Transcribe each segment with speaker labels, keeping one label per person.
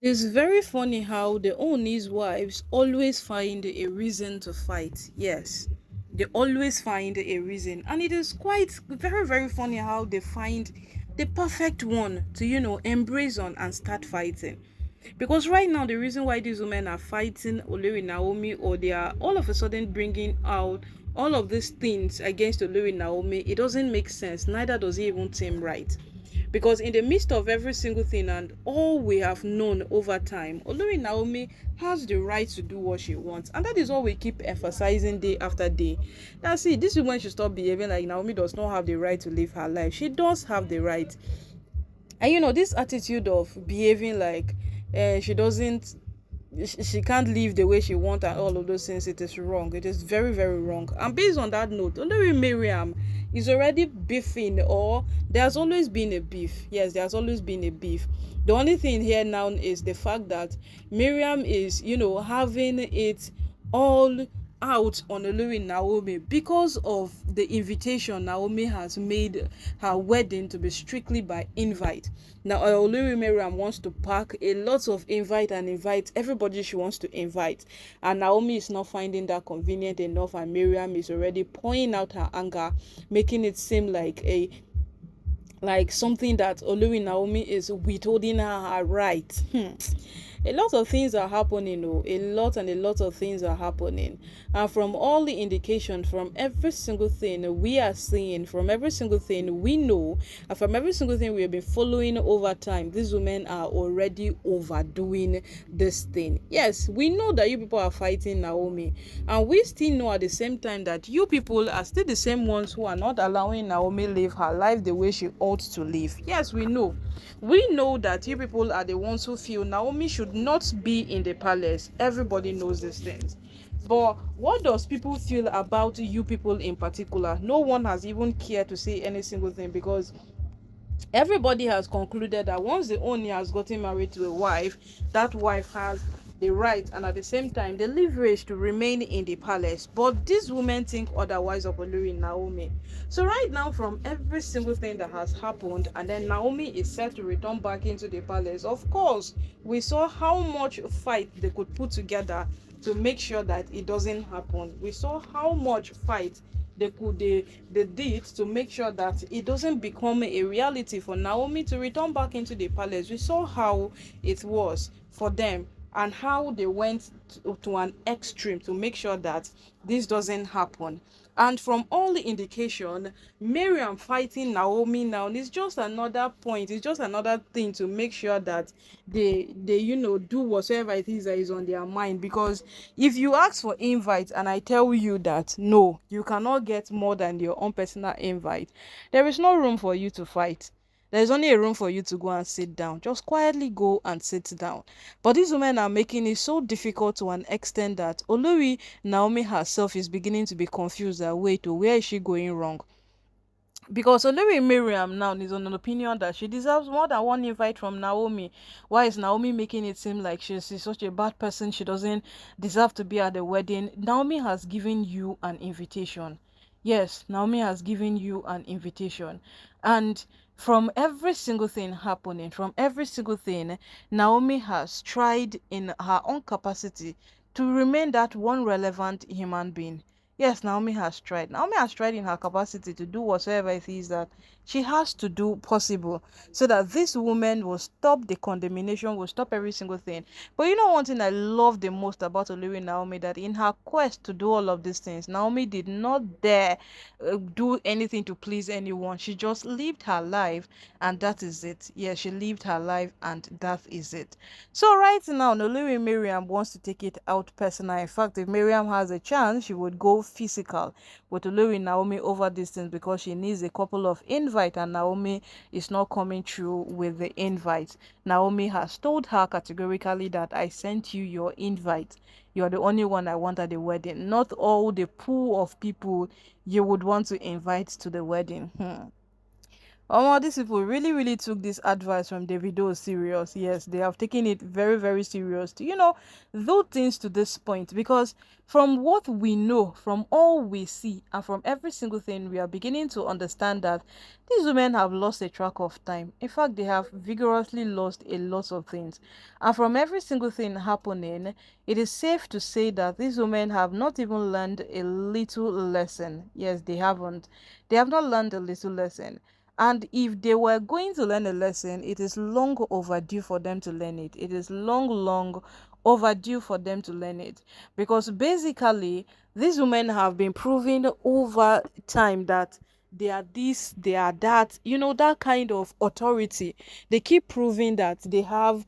Speaker 1: It's very funny how the Ooni's wives always find a reason to fight. Yes, they always find a reason, and it is quite very very funny how they find the perfect one to embrace on and start fighting. Because right now the reason why these women are fighting Olori Naomi, or they are all of a sudden bringing out all of these things against Olori Naomi, it doesn't make sense. Neither does it even seem right. Because in the midst of every single thing and all we have known over time, Olori Naomi has the right to do what she wants. And that is what we keep emphasizing day after day. Now see, this woman should stop behaving like Naomi does not have the right to live her life. She does have the right. And this attitude of behaving like she doesn't she can't live the way she wants and all of those things, it is wrong. It is very very wrong. And based on that note, Olori Mariam is already beefing, or there's always been a beef. Yes, there's always been a beef. The only thing here now is the fact that Miriam is having it all out on Olori Naomi because of the invitation Naomi has made her wedding to be strictly by invite. Now Olori Mariam wants to pack a lot of invite and invite everybody she wants to invite, and Naomi is not finding that convenient enough, and Mariam is already pouring out her anger, making it seem like something that Olori Naomi is withholding her right. A lot of things are happening, a lot of things are happening. And from all the indications, from every single thing we are seeing, from every single thing we know, and from every single thing we have been following over time, these women are already overdoing this thing. Yes, we know that you people are fighting Naomi, and we still know at the same time that you people are still the same ones who are not allowing Naomi live her life the way she ought to live. Yes, we know that you people are the ones who feel Naomi should not be in the palace. Everybody knows these things. But what does people feel about you people in particular? No one has even cared to say any single thing, because everybody has concluded that once the Ooni has gotten married to a wife, that wife has the right and at the same time the leverage to remain in the palace. But these women think otherwise of Olori Naomi. So right now, from every single thing that has happened, and then Naomi is set to return back into the palace, of course we saw how much fight they could put together to make sure that it doesn't happen. We saw how much fight they did to make sure that it doesn't become a reality for Naomi to return back into the palace. We saw how it was for them and how they went to an extreme to make sure that this doesn't happen. And from all the indication, Miriam fighting Naomi now is just another point. It's just another thing to make sure that they do whatever it is that is on their mind. Because if you ask for invite and I tell you that no, you cannot get more than your own personal invite, there is no room for you to fight. There's only a room for you to go and sit down. Just quietly go and sit down. But these women are making it so difficult to an extent that Olori Naomi herself is beginning to be confused that wait, oh, where is she going wrong? Because Olori Miriam now is on an opinion that she deserves more than one invite from Naomi. Why is Naomi making it seem like she's such a bad person? She doesn't deserve to be at the wedding. Naomi has given you an invitation. Yes, Naomi has given you an invitation. And from every single thing happening, from every single thing, Naomi has tried in her own capacity to remain that one relevant human being. Yes, Naomi has tried. Naomi has tried in her capacity to do whatever it is that she has to do possible so that this woman will stop the condemnation, will stop every single thing. But you know one thing I love the most about Olori Naomi, that in her quest to do all of these things, Naomi did not dare do anything to please anyone. She just lived her life and that is it. Yes, she lived her life and that is it. So right now, Olori Miriam wants to take it out personal. In fact, if Miriam has a chance, she would go physical with Olori Naomi over distance because she needs a couple of invite and Naomi is not coming through with the invite. Naomi has told her categorically that I sent you your invite. You're the only one I want at the wedding, not all the pool of people you would want to invite to the wedding. These people really, really took this advice from Davido serious. Yes, they have taken it very, very serious to, do things to this point. Because from what we know, from all we see, and from every single thing, we are beginning to understand that these women have lost a track of time. In fact, they have vigorously lost a lot of things. And from every single thing happening, it is safe to say that these women have not even learned a little lesson. Yes, they haven't. They have not learned a little lesson. And if they were going to learn a lesson, it is long overdue for them to learn it. It is long, long overdue for them to learn it. Because basically, these women have been proving over time that they are this, they are that, that kind of authority. They keep proving that they have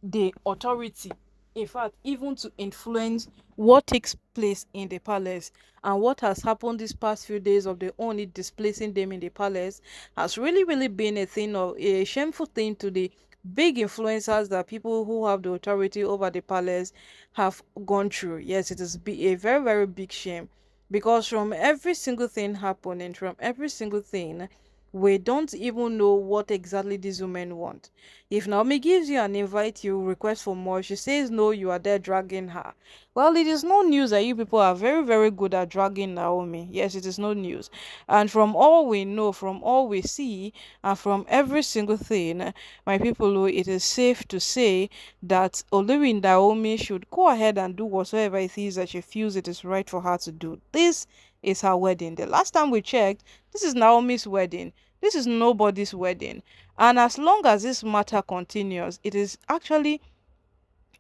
Speaker 1: the authority, in fact, even to influence what takes place in the palace. And what has happened these past few days of the Oni displacing them in the palace has really, really been a thing of a shameful thing to the big influencers that people who have the authority over the palace have gone through. Yes, it is a very, very big shame, because from every single thing happening, from every single thing, we don't even know what exactly these women want. If Naomi gives you an invite, you request for more. She says no, you are there dragging her. Well, it is no news that you people are very, very good at dragging Naomi. Yes, it is no news. And from all we know, from all we see, and from every single thing, my people, oh, it is safe to say that Olori Naomi should go ahead and do whatsoever it is that she feels it is right for her to do. This is her wedding. The last time we checked, this is Naomi's wedding. This is nobody's wedding. And as long as this matter continues, it is actually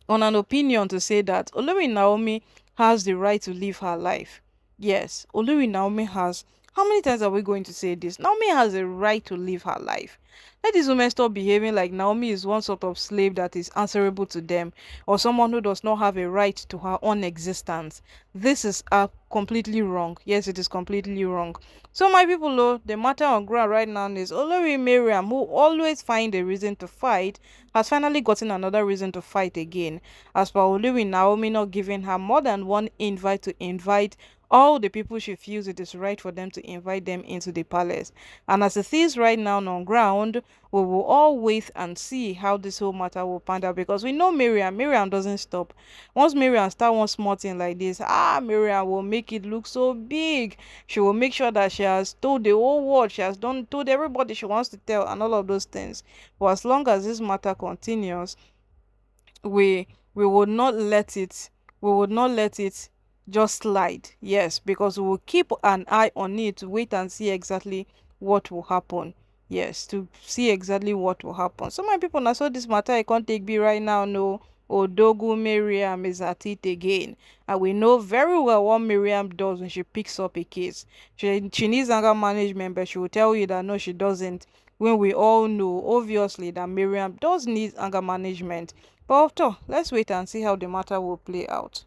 Speaker 1: on an opinion to say that Olori Naomi has the right to live her life. Yes, Olori Naomi has. How many times are we going to say this? Naomi has a right to live her life. Let these women stop behaving like Naomi is one sort of slave that is answerable to them, or someone who does not have a right to her own existence. This is completely wrong. Yes, it is completely wrong. So my people, oh, the matter on ground right now is Olori Mariam, who always find a reason to fight, has finally gotten another reason to fight again. As per Olori Naomi not giving her more than one invite to invite all the people she feels it is right for them to invite them into the palace. And as it is right now on ground, we will all wait and see how this whole matter will pan out, because we know Miriam doesn't stop. Once Miriam start one small thing like this, Miriam will make it look so big. She will make sure that she has told the whole world, she has done told everybody she wants to tell, and all of those things. But as long as this matter continues, we would not let it just slide. Yes, because we will keep an eye on it to wait and see exactly what will happen. Yes, to see exactly what will happen. So my people, now so this matter I can't take be right now. No, Odogu Miriam is at it again, and we know very well what Miriam does when she picks up a case. She needs anger management, but she will tell you that no, she doesn't, when we all know obviously that Miriam does need anger management. But let's wait and see how the matter will play out.